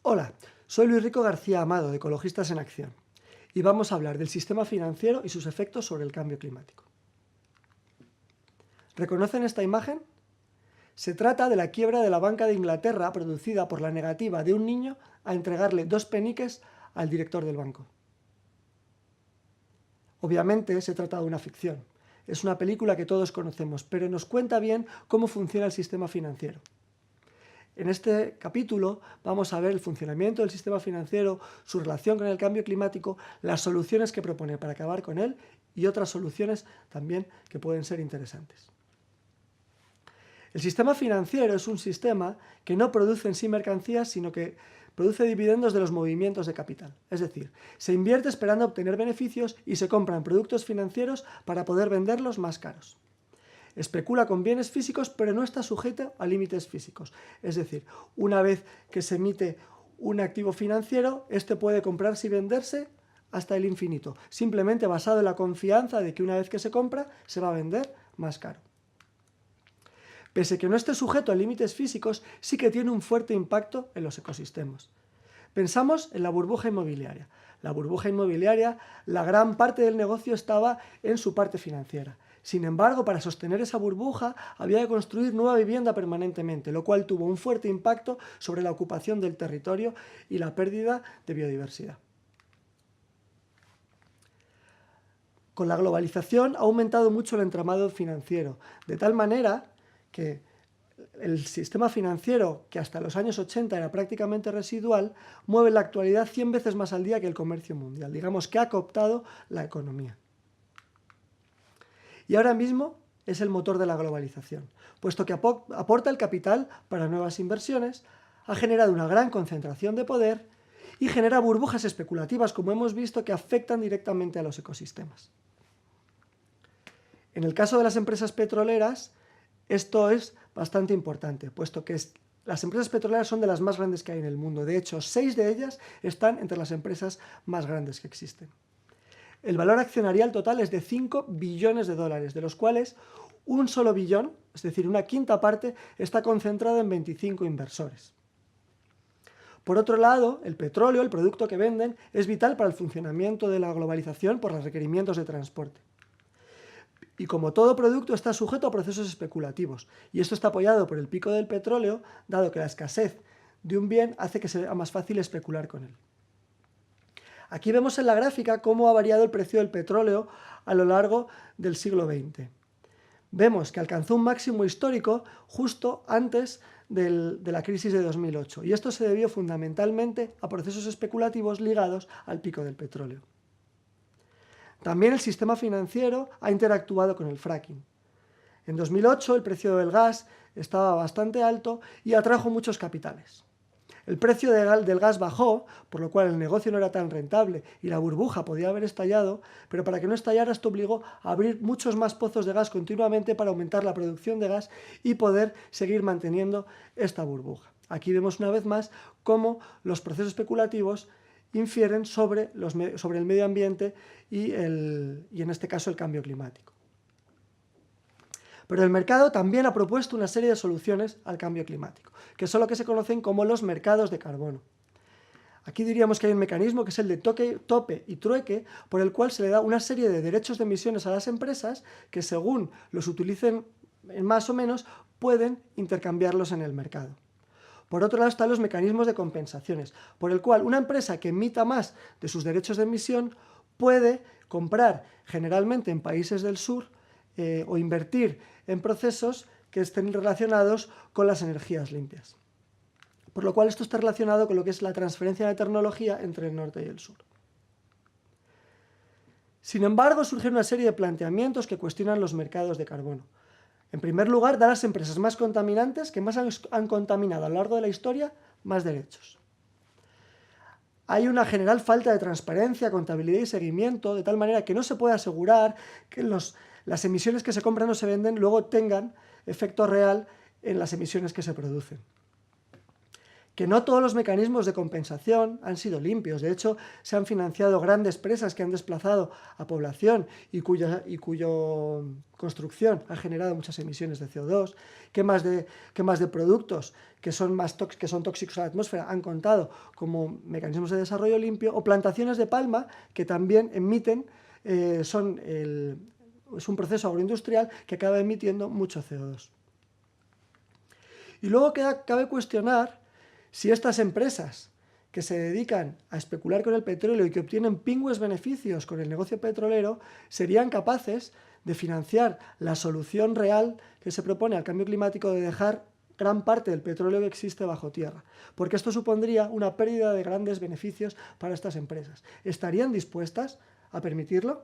Hola, soy Luis Rico García Amado de Ecologistas en Acción y vamos a hablar del sistema financiero y sus efectos sobre el cambio climático. ¿Reconocen esta imagen? Se trata de la quiebra de la Banca de Inglaterra producida por la negativa de un niño a entregarle 2 peniques al director del banco. Obviamente se trata de una ficción. Es una película que todos conocemos, pero nos cuenta bien cómo funciona el sistema financiero. En este capítulo vamos a ver el funcionamiento del sistema financiero, su relación con el cambio climático, las soluciones que propone para acabar con él y otras soluciones también que pueden ser interesantes. El sistema financiero es un sistema que no produce en sí mercancías, sino que produce dividendos de los movimientos de capital. Es decir, se invierte esperando obtener beneficios y se compran productos financieros para poder venderlos más caros. Especula con bienes físicos, pero no está sujeto a límites físicos. Es decir, una vez que se emite un activo financiero, este puede comprarse y venderse hasta el infinito, simplemente basado en la confianza de que una vez que se compra, se va a vender más caro. Pese a que no esté sujeto a límites físicos, sí que tiene un fuerte impacto en los ecosistemas. Pensamos en la burbuja inmobiliaria. La burbuja inmobiliaria, la gran parte del negocio estaba en su parte financiera. Sin embargo, para sostener esa burbuja había que construir nueva vivienda permanentemente, lo cual tuvo un fuerte impacto sobre la ocupación del territorio y la pérdida de biodiversidad. Con la globalización ha aumentado mucho el entramado financiero, de tal manera que el sistema financiero, que hasta los años 80 era prácticamente residual, mueve en la actualidad 100 veces más al día que el comercio mundial. Digamos que ha cooptado la economía. Y ahora mismo es el motor de la globalización, puesto que aporta el capital para nuevas inversiones, ha generado una gran concentración de poder y genera burbujas especulativas, como hemos visto, que afectan directamente a los ecosistemas. En el caso de las empresas petroleras, esto es bastante importante, puesto que las empresas petroleras son de las más grandes que hay en el mundo. De hecho, 6 de ellas están entre las empresas más grandes que existen. El valor accionarial total es de 5 billones de dólares, de los cuales un solo billón, es decir, una quinta parte, está concentrado en 25 inversores. Por otro lado, el petróleo, el producto que venden, es vital para el funcionamiento de la globalización por los requerimientos de transporte. Y como todo producto está sujeto a procesos especulativos, y esto está apoyado por el pico del petróleo, dado que la escasez de un bien hace que sea más fácil especular con él. Aquí vemos en la gráfica cómo ha variado el precio del petróleo a lo largo del siglo XX. Vemos que alcanzó un máximo histórico justo antes de la crisis de 2008, y esto se debió fundamentalmente a procesos especulativos ligados al pico del petróleo. También el sistema financiero ha interactuado con el fracking. En 2008 el precio del gas estaba bastante alto y atrajo muchos capitales. El precio del gas bajó, por lo cual el negocio no era tan rentable y la burbuja podía haber estallado, pero para que no estallara esto obligó a abrir muchos más pozos de gas continuamente para aumentar la producción de gas y poder seguir manteniendo esta burbuja. Aquí vemos una vez más cómo los procesos especulativos infieren sobre el medio ambiente y en este caso el cambio climático. Pero el mercado también ha propuesto una serie de soluciones al cambio climático, que son lo que se conocen como los mercados de carbono. Aquí diríamos que hay un mecanismo que es el de tope y trueque, por el cual se le da una serie de derechos de emisiones a las empresas que, según los utilicen más o menos, pueden intercambiarlos en el mercado. Por otro lado están los mecanismos de compensaciones, por el cual una empresa que emita más de sus derechos de emisión puede comprar, generalmente en países del sur, o invertir en procesos que estén relacionados con las energías limpias. Por lo cual esto está relacionado con lo que es la transferencia de tecnología entre el norte y el sur. Sin embargo, surgen una serie de planteamientos que cuestionan los mercados de carbono. En primer lugar, da a las empresas más contaminantes que más han contaminado a lo largo de la historia más derechos. Hay una general falta de transparencia, contabilidad y seguimiento, de tal manera que no se puede asegurar que las emisiones que se compran o se venden luego tengan efecto real en las emisiones que se producen. Que no todos los mecanismos de compensación han sido limpios. De hecho, se han financiado grandes presas que han desplazado a población y cuyo construcción ha generado muchas emisiones de CO2. Quemas de productos que son tóxicos a la atmósfera han contado como mecanismos de desarrollo limpio, o plantaciones de palma que también emiten, es un proceso agroindustrial que acaba emitiendo mucho CO2. Y luego cabe cuestionar si estas empresas que se dedican a especular con el petróleo y que obtienen pingües beneficios con el negocio petrolero serían capaces de financiar la solución real que se propone al cambio climático de dejar gran parte del petróleo que existe bajo tierra, porque esto supondría una pérdida de grandes beneficios para estas empresas. ¿Estarían dispuestas a permitirlo?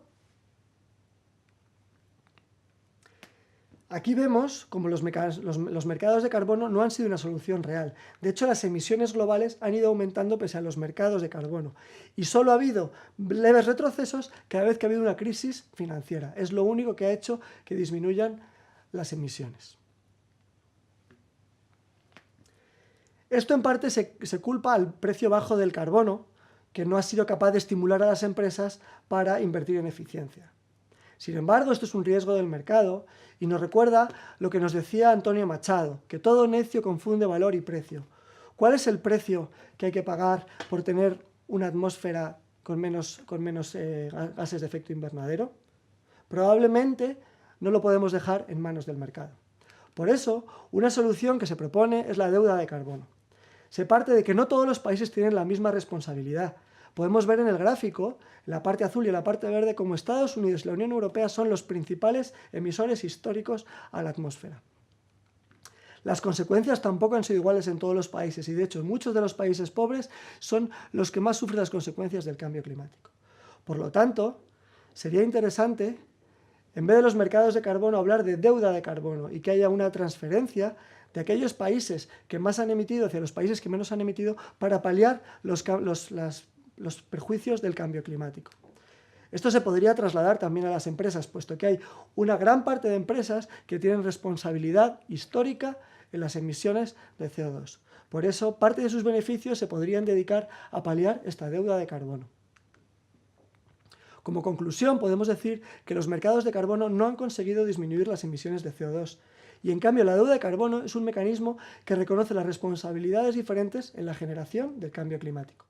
Aquí vemos como los mercados de carbono no han sido una solución real. De hecho, las emisiones globales han ido aumentando pese a los mercados de carbono. Y solo ha habido leves retrocesos cada vez que ha habido una crisis financiera. Es lo único que ha hecho que disminuyan las emisiones. Esto en parte se culpa al precio bajo del carbono, que no ha sido capaz de estimular a las empresas para invertir en eficiencia. Sin embargo, esto es un riesgo del mercado y nos recuerda lo que nos decía Antonio Machado, que todo necio confunde valor y precio. ¿Cuál es el precio que hay que pagar por tener una atmósfera con menos gases de efecto invernadero? Probablemente no lo podemos dejar en manos del mercado. Por eso, una solución que se propone es la deuda de carbono. Se parte de que no todos los países tienen la misma responsabilidad. Podemos ver en el gráfico, en la parte azul y en la parte verde, como Estados Unidos y la Unión Europea son los principales emisores históricos a la atmósfera. Las consecuencias tampoco han sido iguales en todos los países y, de hecho, muchos de los países pobres son los que más sufren las consecuencias del cambio climático. Por lo tanto, sería interesante, en vez de los mercados de carbono, hablar de deuda de carbono y que haya una transferencia de aquellos países que más han emitido hacia los países que menos han emitido para paliar los perjuicios del cambio climático. Esto se podría trasladar también a las empresas, puesto que hay una gran parte de empresas que tienen responsabilidad histórica en las emisiones de CO2. Por eso, parte de sus beneficios se podrían dedicar a paliar esta deuda de carbono. Como conclusión, podemos decir que los mercados de carbono no han conseguido disminuir las emisiones de CO2, y en cambio la deuda de carbono es un mecanismo que reconoce las responsabilidades diferentes en la generación del cambio climático.